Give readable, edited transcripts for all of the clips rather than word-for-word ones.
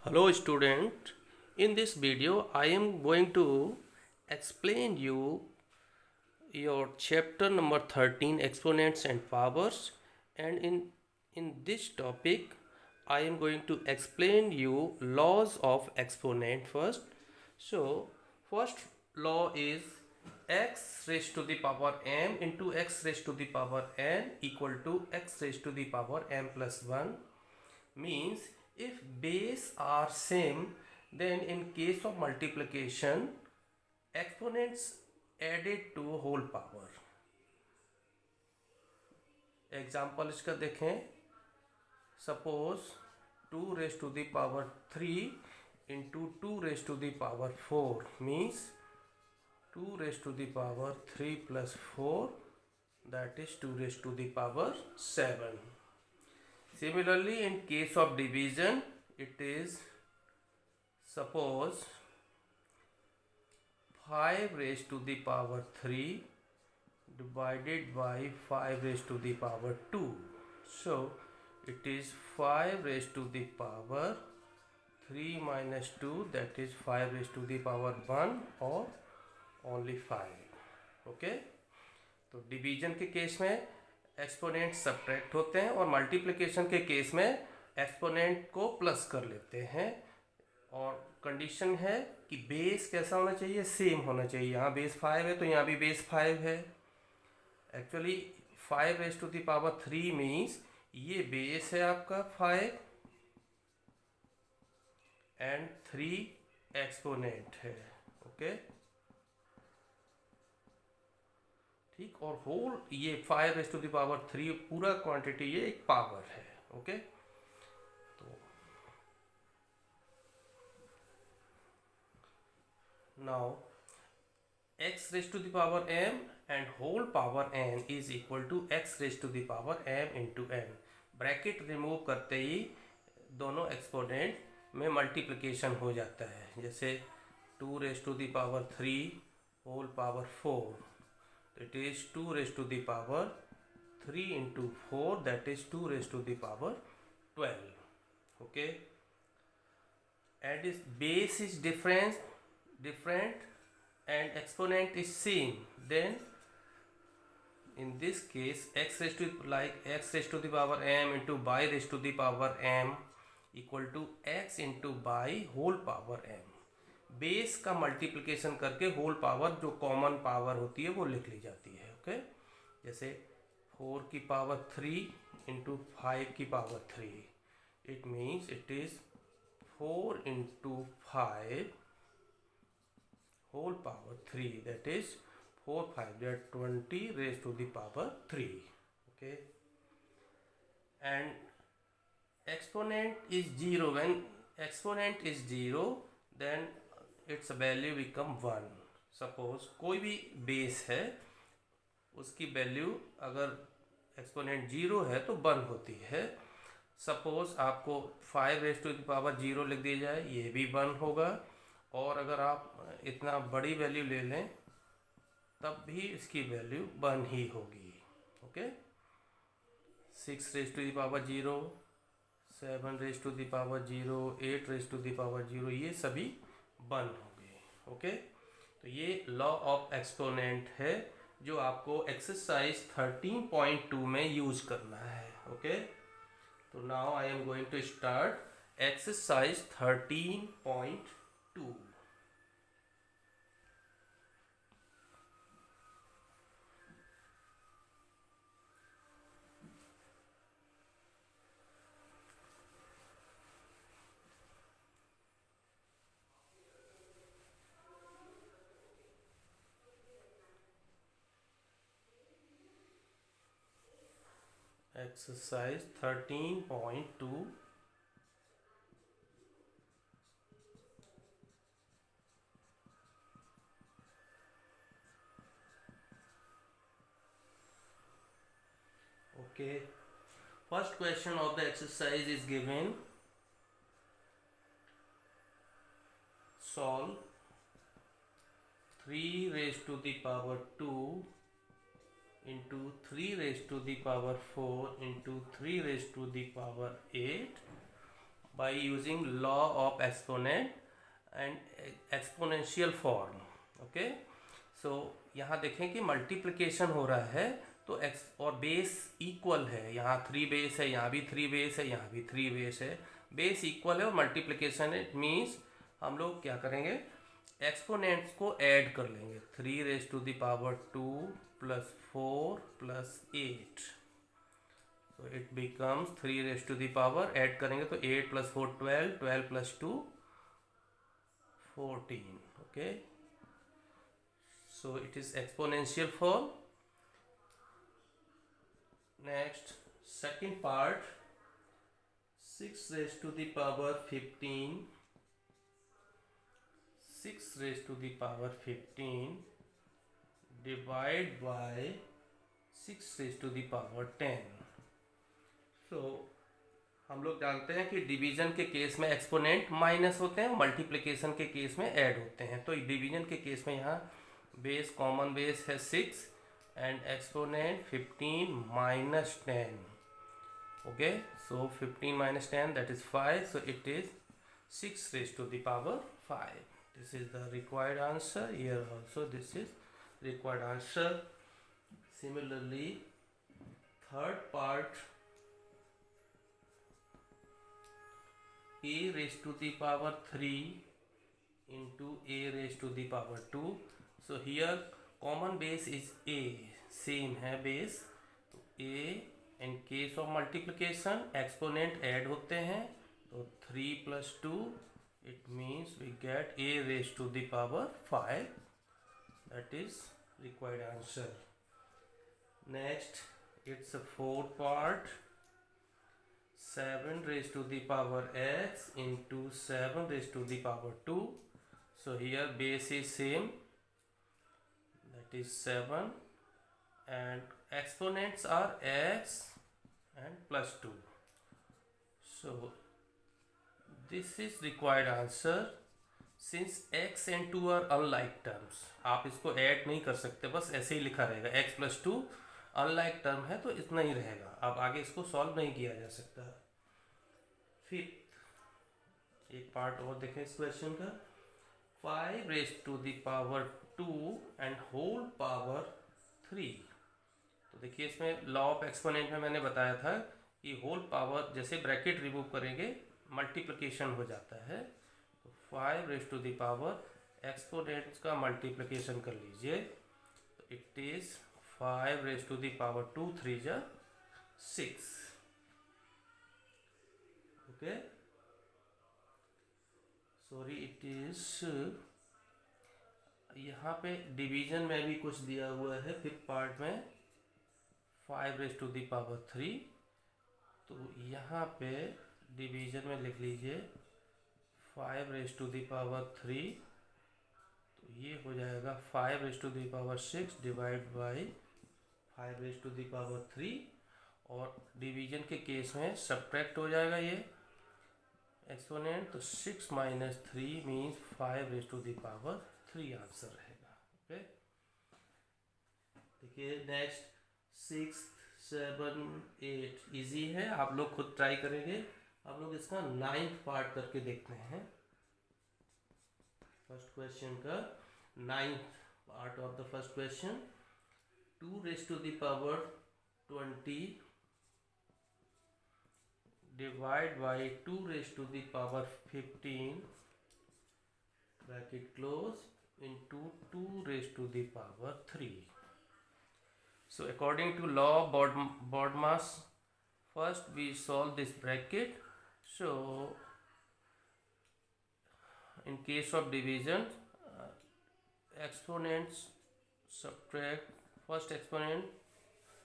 Hello student, in this video I am going to explain you your chapter number 13 exponents and powers, and in this topic I am going to explain you laws of exponent first. So first law is x raised to the power m into x raised to the power n equal to x raised to the power m plus 1. Means if base are same, then in case of multiplication exponents added to whole power. Example इसका देखें. Suppose 2 raise to the power 3 into 2 raise to the power 4 means 2 raise to the power 3 plus 4 that is 2 raised to the power 7. Similarly, in case of division, it is suppose 5 raised to the power 3 divided by 5 raised to the power 2. So, it is 5 raised to the power 3 minus 2, that is 5 raised to the power 1 or only 5. Okay? तो division के case में exponent subtract होते हैं और multiplication के case में exponent को plus कर लेते हैं. और कंडीशन है कि बेस कैसा होना चाहिए, सेम होना चाहिए. यहाँ बेस 5 है तो यहाँ भी बेस 5 है. Actually 5 raise to the power 3 means ये बेस है आपका 5 एंड 3 एक्सपोनेंट है. ओके ठीक. और होल ये 5 रेज टू द पावर 3 पूरा क्वांटिटी ये एक पावर है. ओके तो now x raise to the power m and whole power n is equal to x raise to the power m into n. Bracket remove करते ही दोनों exponent में multiplication हो जाता है. जैसे 2 raise to the power 3 whole power 4, it is 2 raised to the power 3 into 4, that is 2 raised to the power 12. Okay, and its base is different and exponent is same, then in this case x raised to x raised to the power m into y raised to the power m equal to x into y whole power m. Base का multiplication करके whole power जो common power होती है वो लिख ली जाती है. Okay जैसे 4 की पावर 3 इंटू 5 की power 3, it means it is 4 into 5 whole power 3, that is 4 5 that 20 raise to the power 3. Okay and exponent is 0. When exponent is 0 then its value become 1. Suppose कोई भी बेस है उसकी value अगर exponent 0 है तो 1 होती है. सपोज आपको 5 रेज टू द पावर 0 लिख दिया जाए, ये भी 1 होगा. और अगर आप इतना बड़ी वैल्यू ले लें तब भी इसकी वैल्यू 1 ही होगी. Okay 6 raise to the power 0, 7 raise to the power 0, 8 raise to the power 0, ये सभी 1 होंगे. ओके तो ये लॉ ऑफ एक्सपोनेंट है जो आपको एक्सरसाइज 13.2 में यूज करना है. ओके तो now I am going to start exercise 13.2. Exercise 13.2. Okay, first question of the exercise is given. Solve 3 raised to the power 2 into 3 raised to the power 4 into 3 raised to the power 8 by using law of exponent and exponential form. Okay, so यहाँ देखें कि multiplication हो रहा है तो x और base equal है, यहाँ 3 बेस है, यहाँ भी 3 बेस है, यहाँ भी 3 बेस है, बेस इक्वल है और मल्टीप्लिकेशन है। इट मीन्स हम लोग क्या करेंगे, एक्सपोनेंट्स को ऐड कर लेंगे। 3 raise to the power 2 plus 4 plus 8, तो it becomes 3 raise to the power, add करेंगे तो 8 plus 4 12, 12 plus 2 14. Okay, so it is exponential form. Next, second part, 6 raised to the power 15, 6 raised to the power 15 divided by 6 raised to the power 10. So हम लोग जानते हैं कि division के case में exponent minus होते हैं, मल्टीप्लिकेशन के केस में ऐड होते हैं। तो डिवीजन के केस में यहाँ बेस कॉमन बेस है 6 and exponent 15 minus 10. Okay, so 15 minus 10, that is 5, so it is 6 raised to the power 5. This is the required answer. Here also this is required answer. Similarly, third part, a raised to the power 3 into a raised to the power 2. So here common base is a, same है base, तो a in case of multiplication exponent add होते हैं, तो 3 plus 2, it means we get a raised to the power 5. That is required answer. Next, it's a fourth part, 7 raised to the power x into 7 raised to the power 2. So here base is same, that is 7, and exponents are x and plus 2. So this is required answer. Since x and 2 are unlike terms, आप इसको add नहीं कर सकते, बस ऐसे ही लिखा रहेगा, x plus 2 unlike term है तो इतना ही रहेगा, अब आगे इसको सॉल्व नहीं किया जा सकता। फिफ्थ एक पार्ट और देखें इस क्वेश्चन का, 5 raise to the power 2 and whole power 3। तो देखिए इसमें लॉ ऑफ एक्सपोनेंट में मैंने बताया था कि होल पावर जैसे ब्रैकेट रिमूव करेंगे मल्टीप्लिकेशन हो जाता है, तो 5 raise to the power exponents का मल्टीप्लिकेशन कर लीजिए, तो it is 5 raise to the power 2 3 जा 6। ओके, सॉरी इट इज, यहाँ पे डिवीजन में भी कुछ दिया हुआ है फिफ्थ पार्ट में 5 रेज टू द पावर 3, तो यहाँ पे डिवीजन में लिख लीजिए 5 रेज टू द पावर 3, तो ये हो जाएगा 5 raise to the power 6 divide by 5 raise to the power 3, और डिवीजन के केस में सब्ट्रैक्ट हो जाएगा ये एक्सपोनेंट, तो 6 minus 3 means 5 raise to the power 3 answer रहेगा। ओके, देखिए नेक्स्ट 6 7 8 इजी है, आप लोग खुद ट्राई करेंगे। आप लोग इसका 9th पार्ट करके देखते हैं, फर्स्ट क्वेश्चन का 9th part of the first question, 2 raise to the power 20 divide by 2 raise to the power 15 bracket close into 2 raised to the power 3. So according to law of BODMAS, first we solve this bracket. So in case of division, exponents subtract first exponent,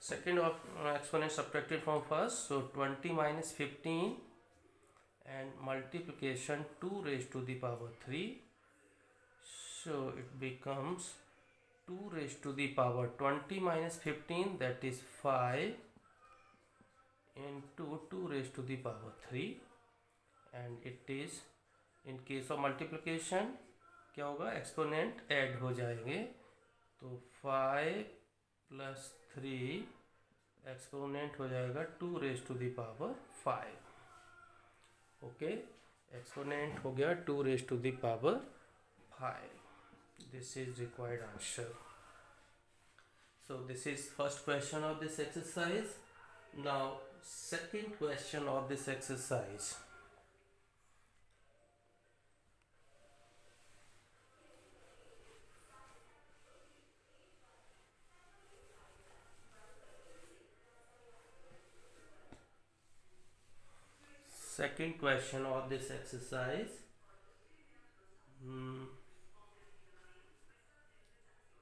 second of exponent subtracted from first, so 20 minus 15 and multiplication 2 raised to the power 3. So it becomes 2 raised to the power 20 minus 15, that is 5, into 2 raised to the power 3, and it is in case of multiplication क्या होगा, exponent add हो जाएंगे, तो 5 plus 3 exponent हो जाएगा 2 raise to the power 5। Okay, exponent हो गया 2 raise to the power 5. This is required answer. So this is first question of this exercise. Now second question of this exercise. Second question of this exercise.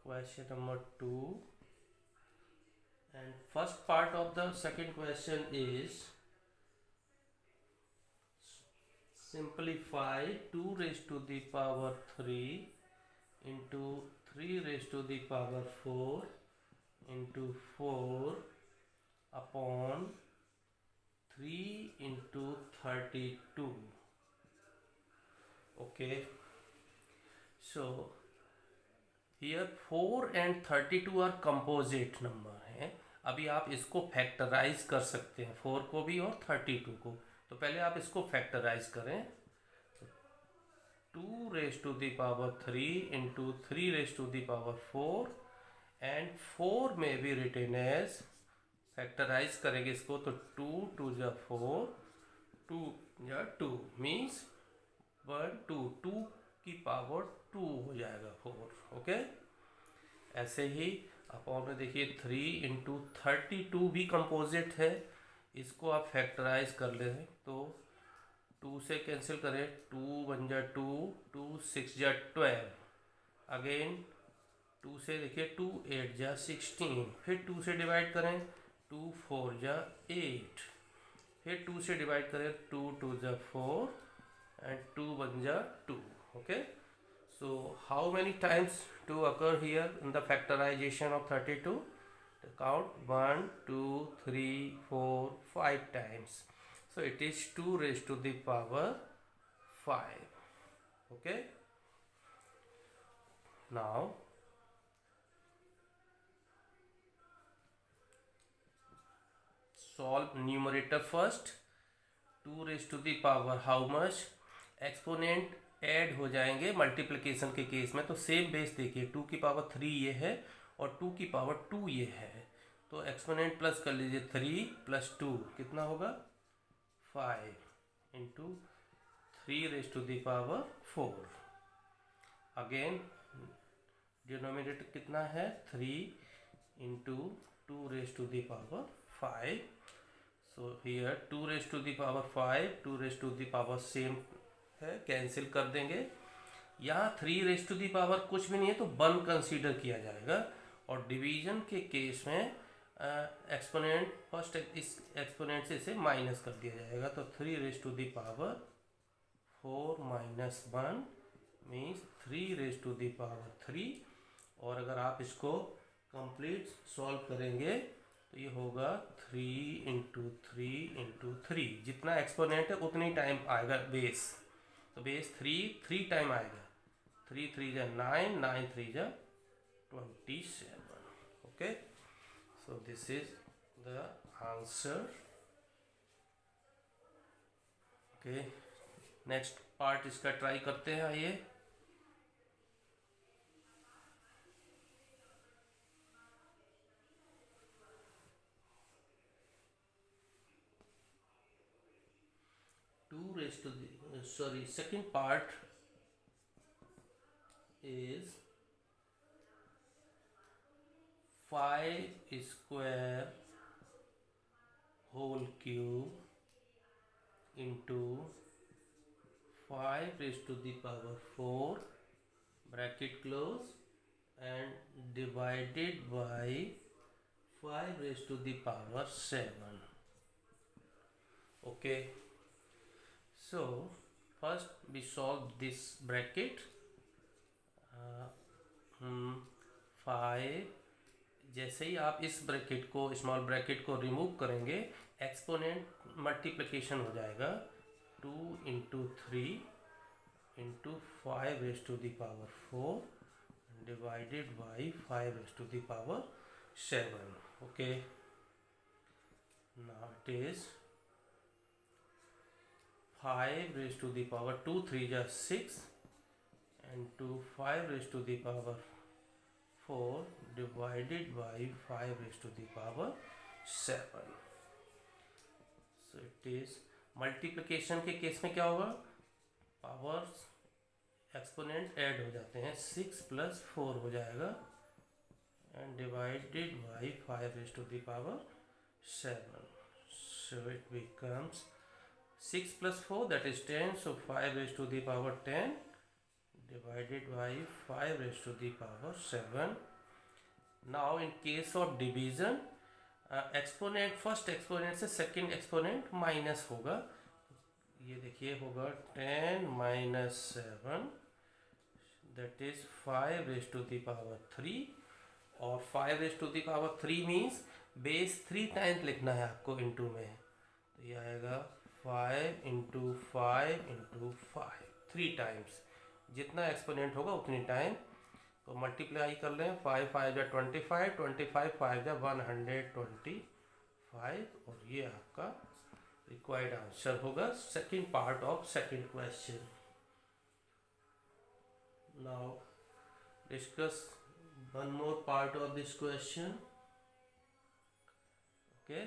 Question number 2. And first part of the second question is simplify 2 raised to the power 3 into 3 raised to the power 4 into 4 upon 3 into 32. Okay, so here 4 and 32 are composite number हैं. अभी आप इसको factorise कर सकते हैं, 4 को भी और 32 को. तो पहले आप इसको फैक्टराइज करें. 2 raise to the power 3 into 3 raise to the power 4 and 4 में भी रिटेन एज. फैक्टराइज करेंगे इसको तो 2 2 जा 4, 2 जा 2 मीन्स 1 2 2 की पावर 2 हो जाएगा 4. ओके, ऐसे ही अपॉन में देखिए 3 इंटू 32 भी कंपोजिट है. इसको आप फैक्टराइज कर लें तो 2 से कैंसिल करें, 2 1 जा 2, 2 6 जा 12. अगेन 2 से देखिए 2 8 जा 16. फिर 2 से डिवाइड करें, 2 4 जा 8. फिर 2 से डिवाइड करें, 2 2 जा 4 and 2 1 ja 2. Okay, so how many times to occur here in the factorization of 32? To count 1 2 3 4 5 times. So it is 2 raised to the power 5. Okay, now solve numerator first. 2 raised to the power how much? Exponent add हो जाएंगे multiplication के case में. तो same base देखिए, 2 की power 3 ये है और 2 की पावर 2 ये है. तो एक्सपोनेंट प्लस कर लीजिए, 3 प्लस 2 कितना होगा 5 into 3 raise to the power 4. Again denominator कितना है 3 into 2 raise to the power 5. So here 2 raise to the power 5, 2 raise to the power same है, कैंसिल कर देंगे. यहाँ 3 रेज टू दी पावर कुछ भी नहीं है तो 1 कंसीडर किया जाएगा. और डिवीजन के केस में एक्सपोनेंट फर्स्ट इस एक्सपोनेंट से इसे माइनस कर दिया जाएगा. तो 3 raise to the power 4 minus 1 means 3 raise to the power 3. और अगर आप इसको कंप्लीट सॉल्व करेंगे तो ये होगा 3 इंटू 3 इंटू 3. जितना एक्सपोनेंट है उतनी टाइम आएगा बेस. तो बेस 3 टाइम आएगा. 3 3 जा 9, 9 3 जा 27. Okay, so this is the answer. Okay, next part इसका ट्राई करते हैं. आइए, second part is 5 square whole cube into 5 raised to the power 4 bracket close and divided by 5 raised to the power 7. Okay, so first we solve this bracket. 5. जैसे ही आप इस bracket को small bracket को remove करेंगे exponent multiplication हो जाएगा. 2 into 3 into 5 raise to the power 4 divided by 5 raise to the power 7. Okay, now it is 5 raised to the power 2 3 जा 6 and to 5 raised to the power 4 divided by 5 raised to the power 7. So it is multiplication के case में क्या होगा, powers exponent add हो जाते हैं, 6 + 4 हो जाएगा and divided by 5 raised to the power 7. So it becomes 6 + 4, that is 10. So 5 raised to the power 10 divided by 5 raised to the power 7. Now in case of division, exponent first exponent से second exponent minus होगा. ये देखिए होगा 10 - 7, that is 5 raised to the power 3. और 5 raised to the power 3 means base 3 times लिखना है आपको into में. तो ये आएगा 5 × 5 × 5, 3 टाइम्स. जितना एक्सपोनेंट होगा उतनी टाइम. तो मल्टीप्लाई कर लें, 5 × 5 = 25, 25 × 5 = 125. और ये आपका रिक्वायर्ड आंसर होगा second part of second question. Now discuss one more part of this question. Okay,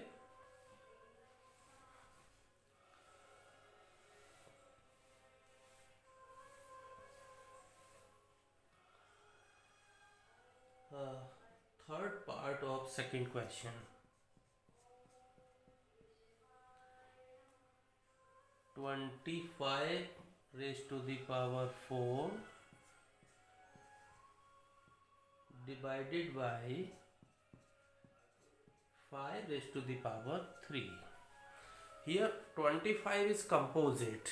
third part of second question. 25 raised to the power 4 divided by 5 raised to the power 3. Here 25 is composite.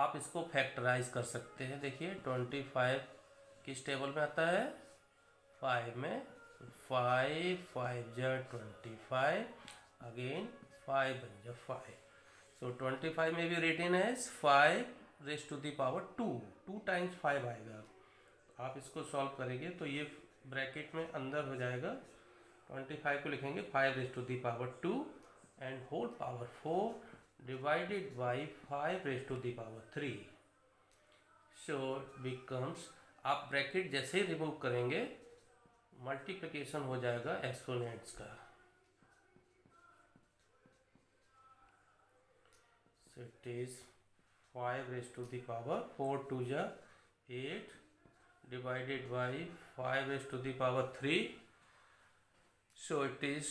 आप इसको factorise कर सकते हैं. देखिए 25 किस table में आता है, 5 में. 5 × 5 = 25, अगेन 5 × 5. So 25 में भी written as 5 raised to the power 2, 2 times 5 आएगा. आप इसको सॉल्व करेंगे तो ये ब्रैकेट में अंदर हो जाएगा. 25 को लिखेंगे 5 raised to the power 2 and whole power 4 divided by 5 raised to the power 3. So becomes, आप ब्रैकेट जैसे ही रिमूव करेंगे मल्टीप्लिकेशन हो जाएगा एक्सपोनेंट्स का. So it is 5 raised to the power 4 2 = 8 divided by 5 raised to the power 3. So it is,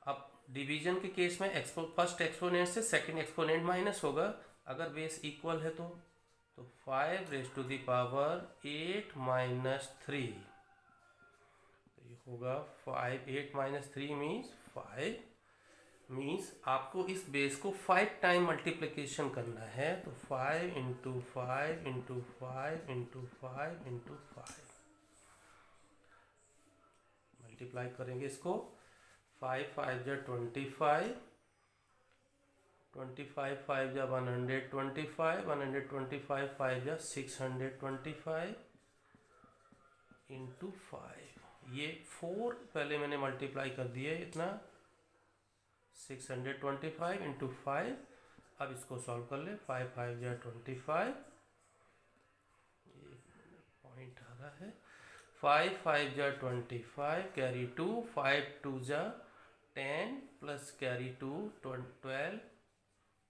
अब division के case में फर्स्ट एक्सपोनेंट से सेकंड एक्सपोनेंट माइनस होगा. अगर बेस इक्वल है तो 5 raised to the power 8 - 3. तो ये होगा 8 - 3 मीन्स 5. मीन्स आपको इस बेस को 5 टाइम मल्टीप्लिकेशन करना है. तो 5 × 5 × 5 × 5 × 5 मल्टीप्लाई करेंगे इसको. 5 × 5 = 25, 25 × 5 = 125, 125 × 5 = 625 × 5. ये 4 पहले मैंने मल्टीप्लाई कर दिया इतना, 625 × 5. अब इसको सॉल्व कर ले. 5 × 5 = 25, ये पॉइंट आ रहा है. 5 × 5 = 25, कैरी 2, 5 × 2 = 10 प्लस कैरी 2 12,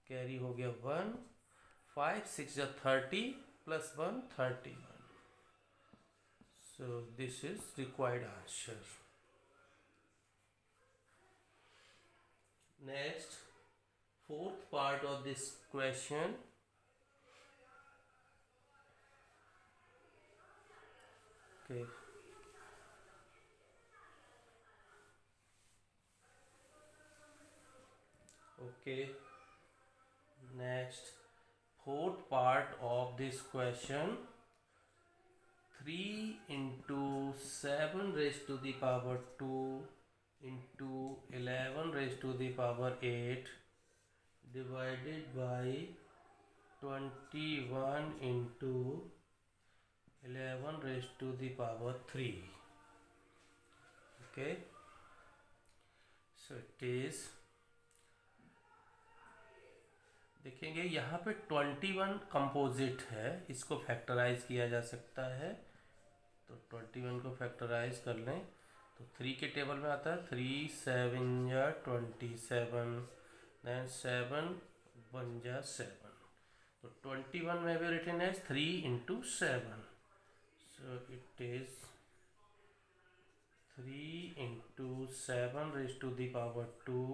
कैरी हो गया 1. 5 × 6 = 30 plus 1 31. So this is required answer. Next, fourth part of this question. Okay. Okay. Next, fourth part of this question. 3 × 7 raised to the power 2 into 11 raised to the power 8 divided by 21 into 11 raised to the power 3. Okay, so it is देखेंगे यहाँ पे 21 composite है, इसको factorise किया जा सकता है। तो 21 को फैक्टराइज कर लें तो 3 के टेबल में आता है 3 7 या 27, देन 7 1 जा 7। तो 21 में भी written as 3 into 7, so it is 3 into 7 raised to the power 2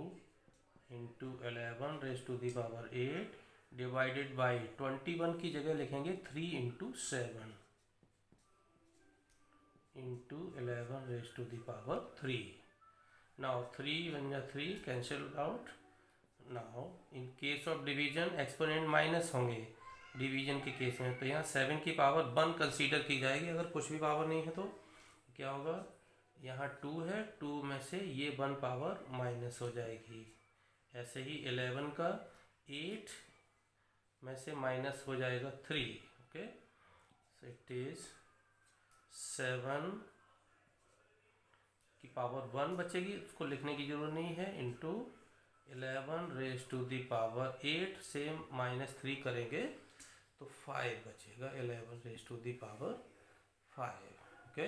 into 11 raised to the power 8 divided by 21 की जगह लिखेंगे 3 into 7 into 11 raised to the power 3. Now 3 1 या 3 cancel out. Now in case of division exponent minus होंगे division के case में, तो यहाँ 7 की पावर 1 कंसीडर की जाएगी। अगर कुछ भी पावर नहीं है तो क्या होगा, यहाँ 2 है, 2 में से ये 1 पावर माइनस हो जाएगी। ऐसे ही 11 का 8 में से माइनस हो जाएगा 3। ओके, सो इट इज 7 की पावर 1 बचेगी, उसको लिखने की जरूरत नहीं है, into 11 raise to the power 8 से -3 करेंगे तो 5 बचेगा, 11 raise to the power 5। Okay,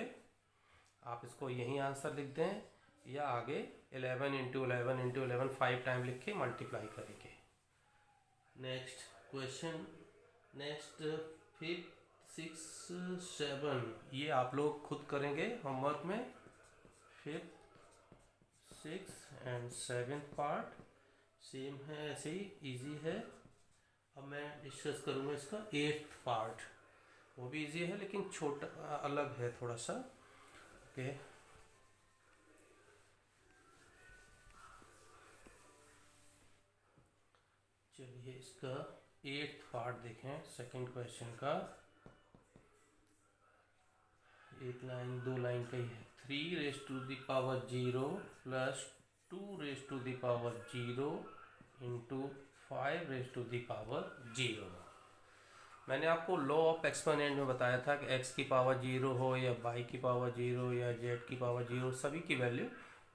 आप इसको यही आंसर लिख दें या आगे 11 इंटू 11 इंटू 11 5 टाइम लिख के मल्टीप्लाई करेंगे। नेक्स्ट क्वेश्चन, नेक्स्ट 5 6 7, ये आप लोग खुद करेंगे होमवर्क में। 5th 6th and 7th part same है, ऐसे ही इजी है। अब मैं डिस्कस करूँगा इसका 8th पार्ट, वो भी इजी है लेकिन छोटा अलग है थोड़ा सा। ओके, चलिए इसका 8th पार्ट देखें। सेकंड क्वेश्चन का एक लाइन 2 लाइन का ही है। 3 raise to the power 0 plus 2 raise to the power 0 into 5 raise to the power 0। मैंने आपको लॉ ऑफ एक्सपोनेंट में बताया था कि x की पावर 0 हो या y की पावर 0 या z की पावर 0, सभी की वैल्यू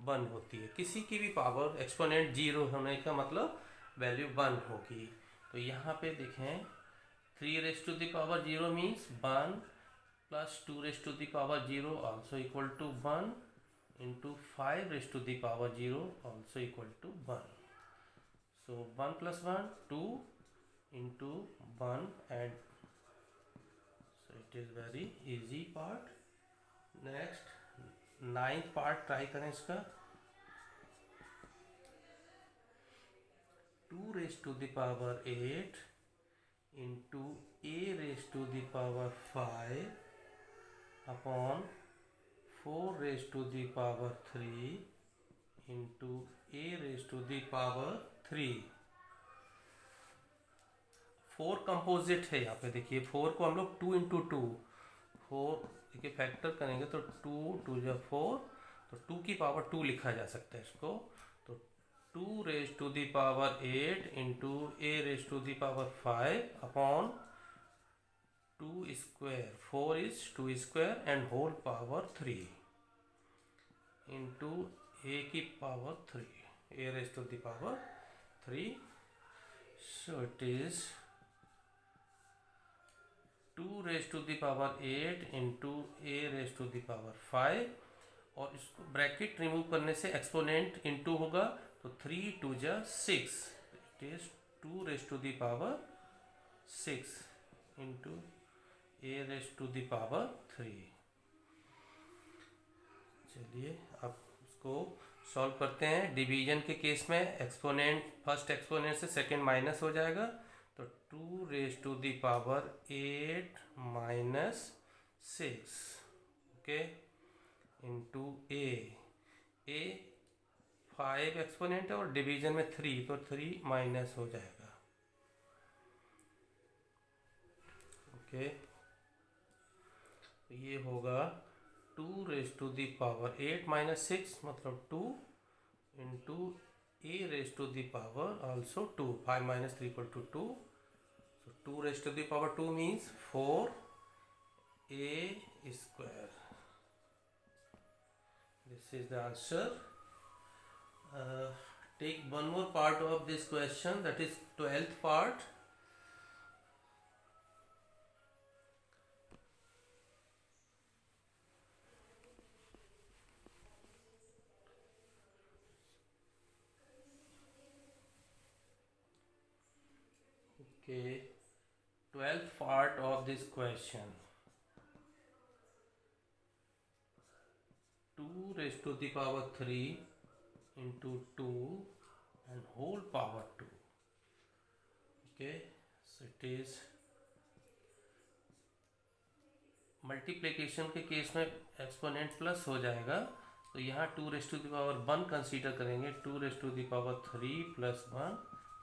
1 होती है। किसी की भी पावर एक्सपोनेंट 0 होने का मतलब वैल्यू 1 होगी। तो यहाँ पे देखें 3 raise to the power 0 means 1 plus 2 raise to the power 0 also equal to 1 into 5 raise to the power 0 also equal to 1। So 1 plus 1 2 into 1, and so it is very easy part. Next 9th part try करें इसका। 2 raised to the power 8 into a raised to the power 5 upon 4 raised to the power 3 into a raised to the power 3। 4 composite है यहाँ पे, देखिए 4 को हम लोग 2 into 2, 4 देखिए फैक्टर करेंगे तो 2 2 जा 4, तो 2 की पावर 2 लिखा जा सकता है इसको। तो 2 raise to the power 8 into a raise to the power 5 upon 2 square, 4 is 2 square and whole power 3 into a की power 3, a raised to the power 3। So it is 2 raised to the power 8 into a raised to the power 5, और इसको bracket remove करने से exponent into होगा तो 3 2 जा 6, it is 2 raised to the power 6 into a raised to the power 3। चलिए अब इसको सॉल्व करते हैं। डिवीजन के केस में एक्सपोनेंट फर्स्ट एक्सपोनेंट से सेकंड माइनस हो जाएगा, तो 2 raise to the power 8 minus 6, okay, into a 5 exponent है और डिवीजन में 3, तो 3 माइनस हो जाएगा। ओके, तो ये होगा 2 raise to the power 8 minus 6 मतलब 2 into a raise to the power also 2, 5 minus 3 equal to 2, so 2 raise to the power 2 means 4 a square. This is the answer. take one more part of this question, that is 12th part. Okay, 12th part of this question. 2 raised to the power 3 into 2 and whole power 2. Okay, so it is multiplication के case में exponent plus हो जाएगा, तो यहाँ 2 raise to the power 1 consider करेंगे, 2 raise to the power 3 plus 1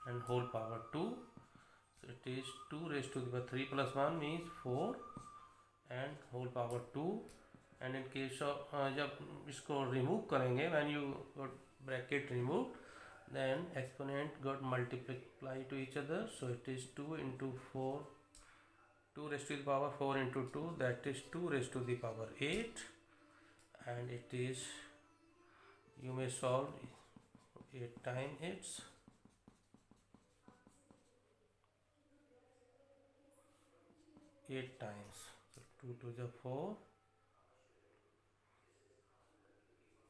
and whole power 2. So it is 2 raised to the power 3 plus 1 means 4 and whole power 2. And in case of जब इसको remove करेंगे, when you got bracket removed, then exponent got multiplied to each other. So it is 2 into 4, 2 raised to the power 4 into 2, that is 2 raised to the power 8. And it is, you may solve 8 times it's 8 times. So 2 to the 4,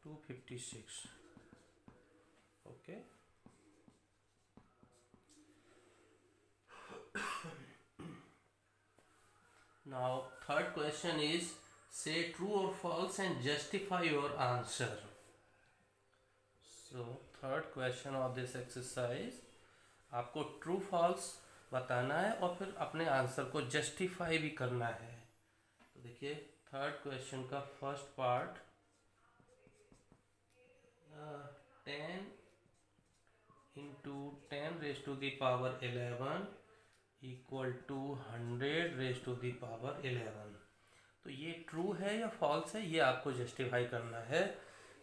256. Okay. Now third question is, say true or false and justify your answer. So third question of this exercise, आपको true false बताना है और फिर अपने answer को justify भी करना है. तो देखिए थर्ड क्वेश्चन का first part, 10 into 10 raise to the power 11 equal to 100 raise to the power 11. तो ये ट्रू है या फॉल्स है, ये आपको जस्टिफाई करना है.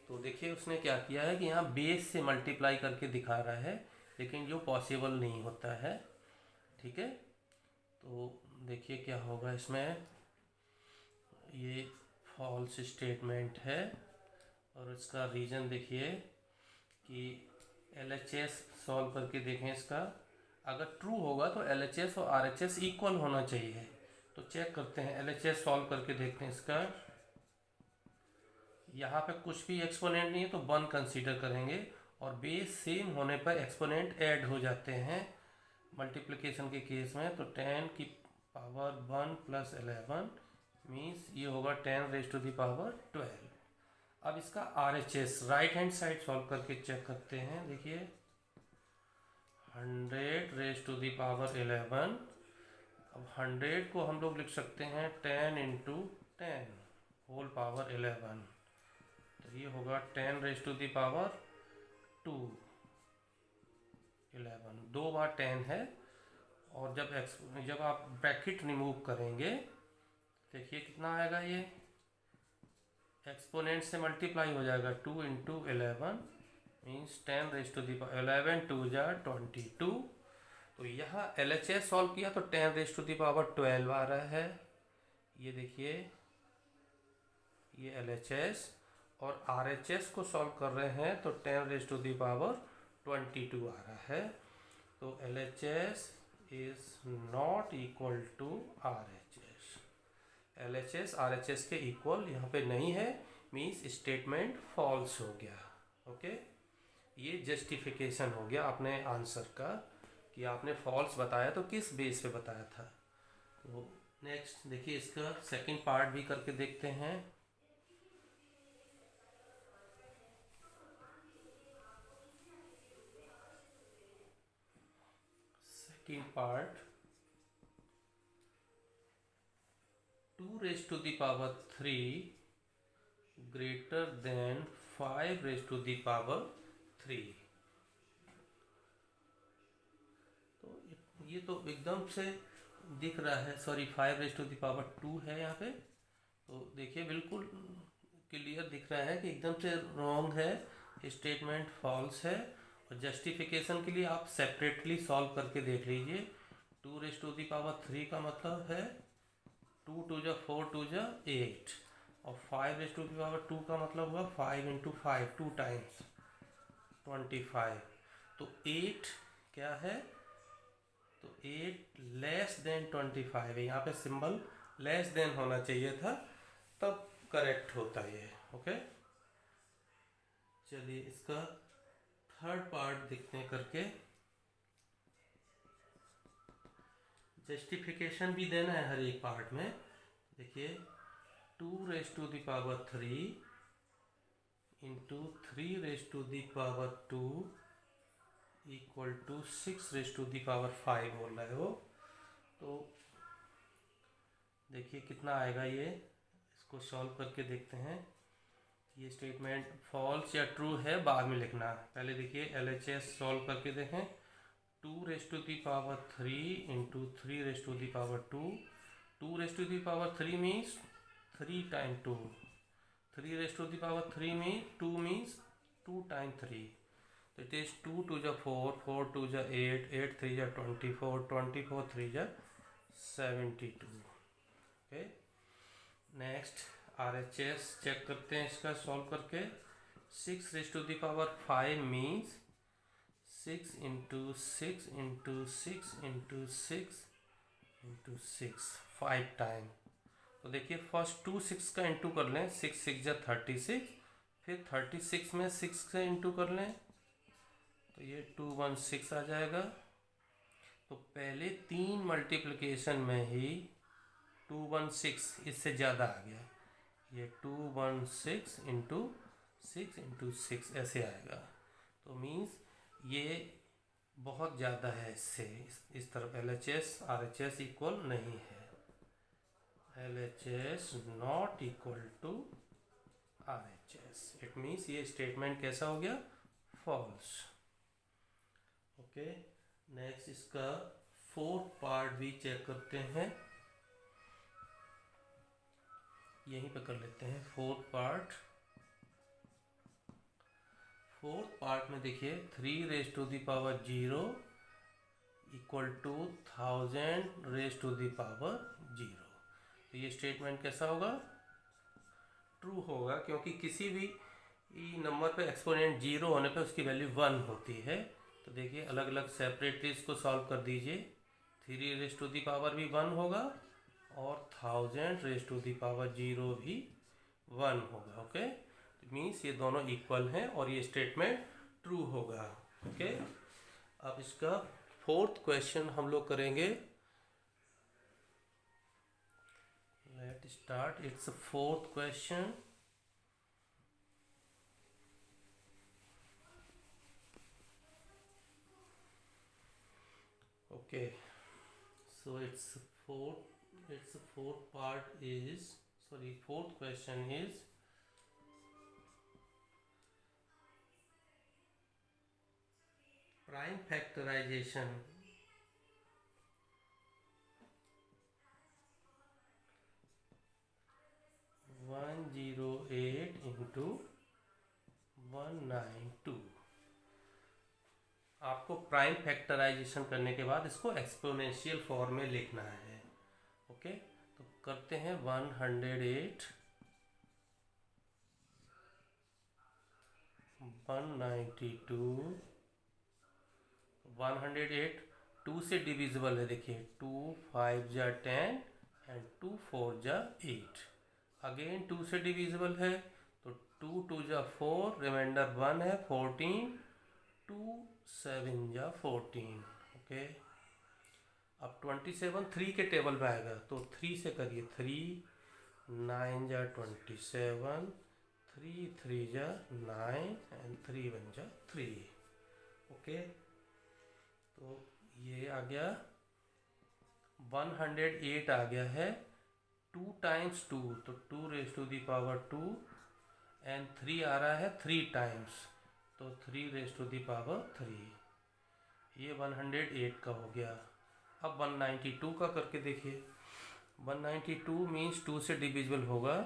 तो देखिए उसने क्या किया है कि यहाँ बेस से मल्टीप्लाई करके दिखा रहा है, लेकिन जो पॉसिबल नहीं होता है. ठीक है, तो देखिए क्या होगा इसमें. ये फॉल्स स्टेटमेंट है और इसका रीज़न देखिए कि LHS सॉल्व करके देखें इसका. अगर ट्रू होगा तो LHS और RHS इक्वल होना चाहिए. तो चेक करते हैं, LHS सॉल्व करके देखते हैं इसका. यहाँ पे कुछ भी एक्सपोनेंट नहीं है तो 1 कंसीडर करेंगे, और बेस सेम होने पर एक्सपोनेंट ऐड हो जाते हैं मल्टीप्लिकेशन के केस में. तो 10 की पावर 1 प्लस 11 मीन्स ये होगा 10 रेज टू द पावर 12. अब इसका RHS right hand side solve करके चेक करते हैं. देखिए 100 रेज टू द पावर 11. अब 100 को हम लोग लिख सकते हैं 10 इंटू 10 होल पावर 11. तो ये होगा 10 रेज टू द पावर 2 11. 2 बार 10 है, और जब आप ब्रैकेट रिमूव करेंगे देखिए कितना आएगा. ये एक्सपोनेंट से मल्टीप्लाई हो जाएगा. 2 into 11 means 10 raise to the power 11 2 जा 22. तो यहाँ LHS सॉल्व किया तो 10 रेज टू द पावर 12 आ रहा है. ये देखिए ये LHS, और RHS को सॉल्व कर रहे हैं तो 10 रेज टू द पावर 22 आ रहा है. तो LHS is not equal to RHS. LHS RHS के इक्वल यहाँ पे नहीं है, मीन्स स्टेटमेंट फॉल्स हो गया. ओके, ये जस्टिफिकेशन हो गया अपने आंसर का कि आपने फॉल्स बताया तो किस बेस पे बताया था. तो नेक्स्ट देखिए इसका सेकंड पार्ट भी करके देखते हैं. Second part, 2 raised to the power 3 greater than 5 raised to the power 3. तो ये तो एकदम से दिख रहा है, sorry 5 raised to the power 2 है यहाँ पे. तो देखिए बिल्कुल क्लियर दिख रहा है कि एकदम से रॉन्ग है, स्टेटमेंट फॉल्स है. और जस्टिफिकेशन के लिए आप सेपरेटली सॉल्व करके देख लीजिए. 2 raised to the power 3 का मतलब है 2 2 जा 4 2 जा 8, और 5 raised to the power 2 का मतलब हुआ 5 इंटू 5 2 टाइम्स 25. तो 8 क्या है, तो 8 लेस देन 25 है, यहाँ पे सिंबल लेस देन होना चाहिए था, तब करेक्ट होता है ये। ओके, चलिए इसका थर्ड पार्ट देखते हैं करके। जस्टिफिकेशन भी देना है हर एक पार्ट में। देखिए 2⁻³ इंटू 3⁻² इक्वल टू 6⁻5 बोल रहा है वो। तो देखिए कितना आएगा ये, इसको सॉल्व करके देखते हैं। ये स्टेटमेंट फॉल्स या ट्रू है बाद में लिखना, पहले देखिए LHS सॉल्व करके देखें। 2⁻³ into 3⁻², 2⁻³ means 3 time 2, 3⁻³ mean 2 means 2 time 3, तो इट इज 2 2 जा 4, 4 2 जा 8, 8 3 जा 24, 24 3 जा 72। ओके, नेक्स्ट RHS चेक करते हैं इसका सॉल्व करके। 6⁻5 means 6 into 6 into 6 into 6 into 6, 5 time. तो देखिए फर्स्ट 2 6 का इंटू कर लें, 6 6 जा 36, फिर 36 में 6 से इंटू कर लें, तो ये 216 आ जाएगा। तो पहले 3 मल्टीप्लिकेशन में ही 216 इससे ज़्यादा आ गया, ये 216 इंटू 6 इंटू 6 ऐसे आएगा। तो मीन्स ये बहुत ज़्यादा है इससे, इस तरफ LHS RHS इक्वल नहीं है, LHS not equal to RHS। It means ये स्टेटमेंट कैसा हो गया, फॉल्स। ओके, नेक्स्ट इसका फोर्थ पार्ट भी चेक करते हैं, यहीं पे कर लेते हैं फोर्थ पार्ट। फोर्थ पार्ट में देखिए 3⁻0 इक्वल टू 1000⁻0। तो ये स्टेटमेंट कैसा होगा, ट्रू होगा, क्योंकि किसी भी नंबर पे एक्सपोनेंट 0 होने पे उसकी वैल्यू 1 होती है। तो देखिए अलग अलग सेपरेटली इसको सॉल्व कर दीजिए। 3⁻भी 1 होगा और 1000⁻0 भी 1 होगा। ओके, मीन्स ये दोनों इक्वल हैं और ये स्टेटमेंट ट्रू होगा। ओके, अब इसका फोर्थ क्वेश्चन हम लोग करेंगे। Let start it's fourth question. Okay, so fourth question is prime factorization. 108 into 192। आपको प्राइम फैक्टराइजेशन करने के बाद इसको एक्सपोनेंशियल फॉर्म में लिखना है। ओके, तो करते हैं 108 192 108 2 से डिविजिबल है, देखिए 2 5 जा 10 एंड 2 4 जा 8। अगेन 2 से डिविजिबल है, तो 2 2 जा 4, रिमाइंडर 1 है 14, 2 7 जा 14। ओके, अब 27 3 के टेबल पे आएगा, तो 3 से करिए, 3 9 जा 27, 3 3 जा 9 एंड 3 1 जा 3। ओके, तो ये आ गया 108 आ गया है, 2 टाइम्स 2, तो 2⁻² एंड 3 आ रहा है 3 टाइम्स, तो 3⁻3। ये 108 का हो गया। अब 192 का करके देखिए। 192 मीन्स 2 से डिविजिबल होगा,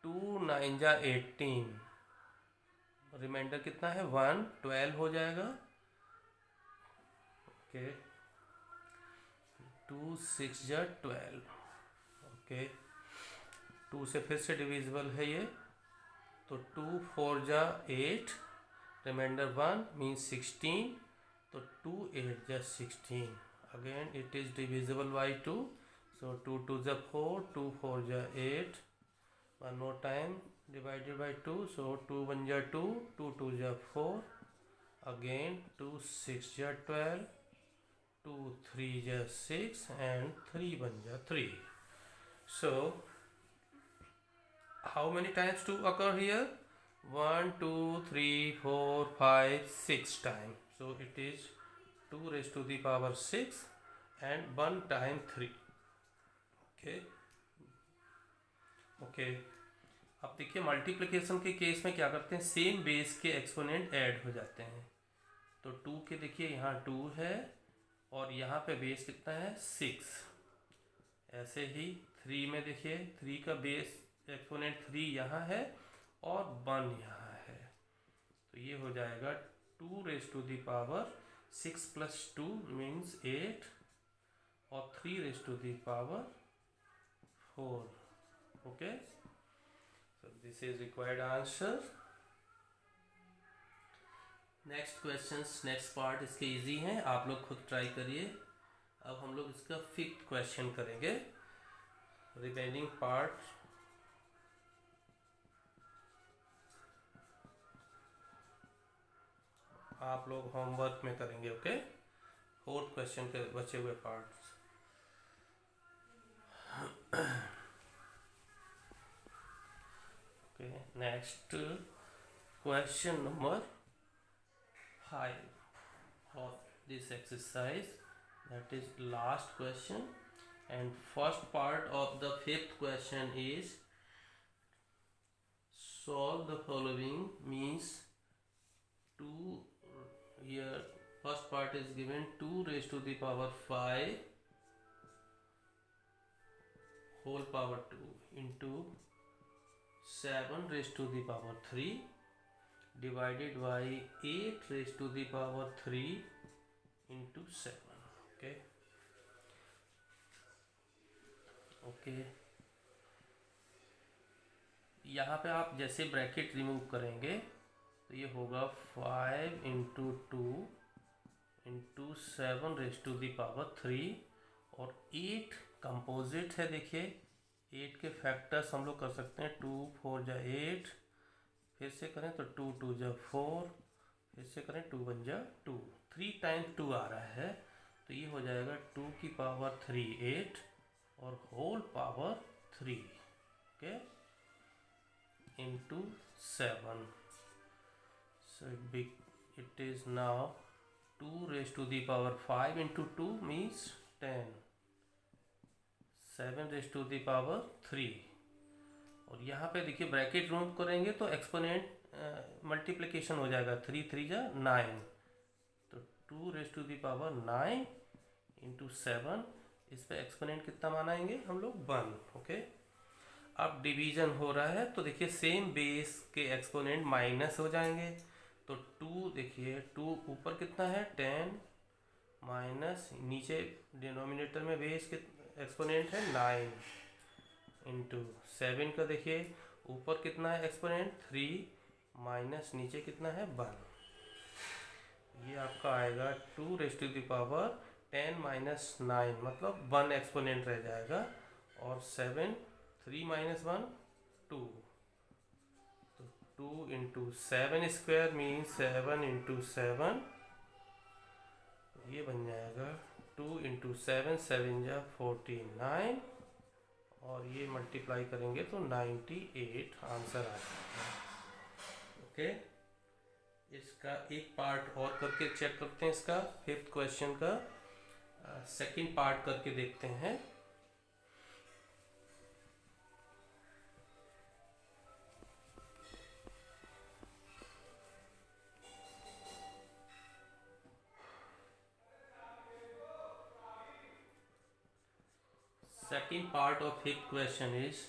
2 9 जा 18, रिमाइंडर कितना है 1, 12 हो जाएगा। ओके, 2 6 जा 12। ओके, 2 से फिर से डिविजिबल है ये, तो 2 4 जा 8, रिमाइंडर 1 मीन्स 16, तो 2 8 just 16. Again it is divisible by 2. So 2 2 is 4, 2 4 is 8. One more time, divided by 2. So 2 1 is 2, 2 2 is 4. Again 2 6 is 12, 2 3 is 6, and 3 1 is 3. So how many times 2 occur here? 1 2 3 4 5 6 times. So it is 2 raised to the power 6 and 1 time 3. Okay अब देखिए multiplication के case में क्या करते हैं, same base के exponent add हो जाते हैं। तो 2 के देखिए यहाँ 2 है और यहाँ पे बेस कितना है 6। ऐसे ही 3 में देखिए 3 का बेस एक्सपोनेंट 3 यहाँ है और 1 यहाँ है। तो ये हो जाएगा 2 raised to the power 6 plus 2 means 8 और 3 raised to the power 4. Okay, so this is required answer. Next questions, next part इसके इजी हैं, आप लोग खुद ट्राई करिए। अब हम लोग इसका 5th क्वेश्चन करेंगे। रिमेनिंग पार्ट आप लोग होमवर्क में करेंगे। ओके, 4th क्वेश्चन के बचे हुए parts. Okay, next question number 5 of this exercise, that is last question, and first part of the 5th question is solve the following, means 2, here first part is given 2 raised to the power 5 whole power 2 into 7 raised to the power 3 divided by 8 raised to the power 3 into 7. Okay, okay यहाँ पे आप जैसे bracket remove करेंगे तो ये होगा 5 into 2 into 7 raise to the power 3 और 8 composite है। देखिए 8 के फैक्टर्स हम लोग कर सकते हैं, 2 4 जा 8, फिर से करें तो 2 2 जा 4, फिर से करें 2 1 जा 2, 3 टाइम्स 2 आ रहा है तो ये हो जाएगा 2 की पावर 3 8 और whole power 3, okay, into 7. So it is now 2 raised to the power 5 into 2 means 10, 7 raised to the power 3 और यहाँ पे देखिए ब्रैकेट रिमूव करेंगे तो एक्सपोनेंट मल्टीप्लिकेशन हो जाएगा, 3 3 जा 9, तो 2 raised to the power 9 into 7, इस पे एक्सपोनेंट कितना मानाएंगे हम लोग 1, ओके। अब डिवीजन हो रहा है तो देखिए सेम बेस के एक्सपोनेंट माइनस हो जाएंगे, तो 2 देखिए 2 ऊपर कितना है 10 माइनस नीचे डिनोमिनेटर में बेस के एक्सपोनेंट है 9 इंटू 7 का देखिए ऊपर कितना है एक्सपोनेंट 3 माइनस नीचे कितना है 1, ये आपका आएगा 2 raise to the power 10 minus 9 मतलब 1 एक्सपोनेंट रह जाएगा और 7 3 माइनस 1 2, तो 2 इंटू 7 स्क्वायर मीन्स 7 इंटू 7, ये बन जाएगा 2 इंटू 7 7 जा 49 और ये मल्टीप्लाई करेंगे तो 98 आंसर आ जाएगा, ओके। इसका एक पार्ट और करके चेक करते हैं, इसका 5th क्वेश्चन का सेकंड पार्ट करके देखते हैं। Second part of 5th question is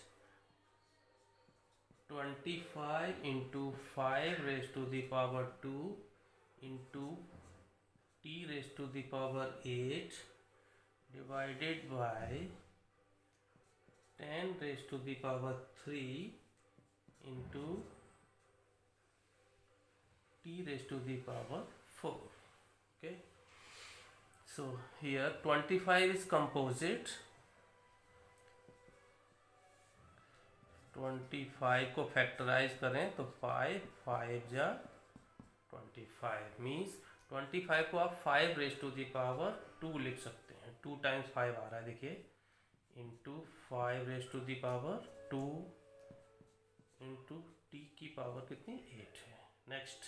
25 into 5 raised to the power 2 into t raised to the power 8 divided by 10 raised to the power 3 into t raised to the power 4, okay। So here 25 is composite. 25 को factorise करें तो 5 5 जा 25 means 25 को आप 5 raise to the power 2 लिख सकते हैं. 2 times 5 आ रहा है देखिए, into 5 raise to the power 2 into t की पावर कितनी 8 है. Next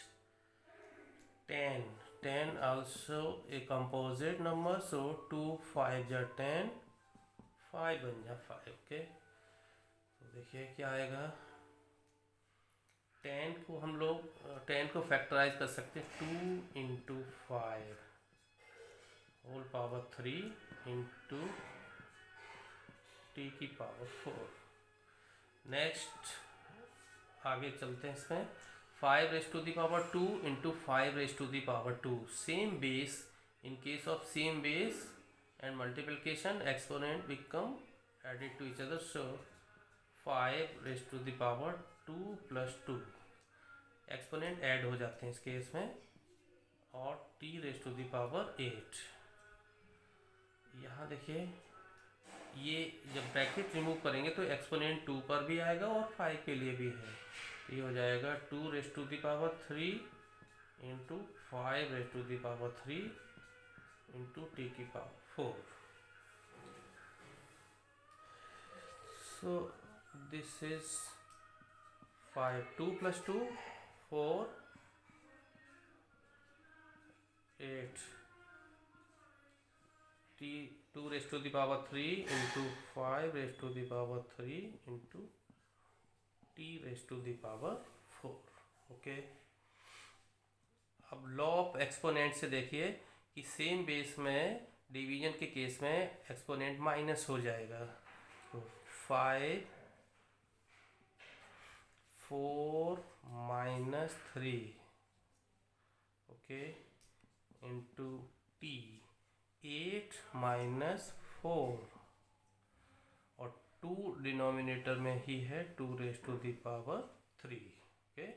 10. 10 also a composite number, so 2 5 जा 10, 5 बन जा 5. ओके, तो देखिए क्या आएगा. 10 को हम लोग 10 को फैक्टराइज कर सकते हैं. 2 into 5 whole power 3 into t की पावर 4. नेक्स्ट आगे चलते हैं इसमें. 5 raise to the power 2 into 5 raise to the power 2. Same base, in case of same base and multiplication exponent become added to each other. So 5 raise to the power 2 plus 2 exponent add हो जाते हैं इस case में, और t raise to the power 8. यहाँ देखिए ये जब ब्रैकेट रिमूव करेंगे तो एक्सपोनेंट 2 पर भी आएगा और 5 के लिए भी है. ये हो जाएगा 2 raise to the power 3 into 5 raise to the power 3 into t की power 4. So this is 5. 2 plus 2 4 8 t 2 raise to the power 3 into 5 raise to the power 3 into t raise to the power 4. Okay, अब law of exponent से देखिए कि same base में division के case में exponent minus हो जाएगा. तो 5 4 minus 3 okay into t 8 minus 4 और 2 डिनोमिनेटर में ही है 2 raise to the power 3. Okay,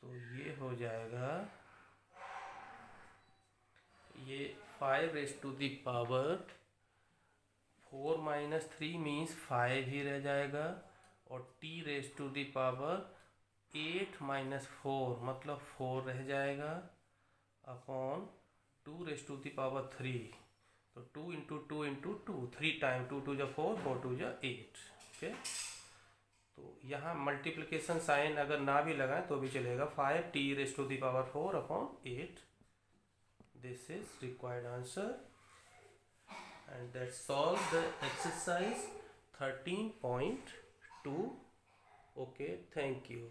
तो ये हो जाएगा, ये 5 raise to the power 4 minus 3 means 5 ही रह जाएगा, और t raise to the power 8 minus 4 मतलब 4 रह जाएगा, upon 2 raise to the power 3. तो 2 इंटू 2 इंटू 2 3 टाइम 2 2 जा 4 4 2 जा 8. ओके, तो यहाँ मल्टीप्लिकेशन साइन अगर ना भी लगाएं तो भी चलेगा. 5 t raise to the power 4 upon 8. This is required answer and that solve the exercise 13.2. okay, thank you.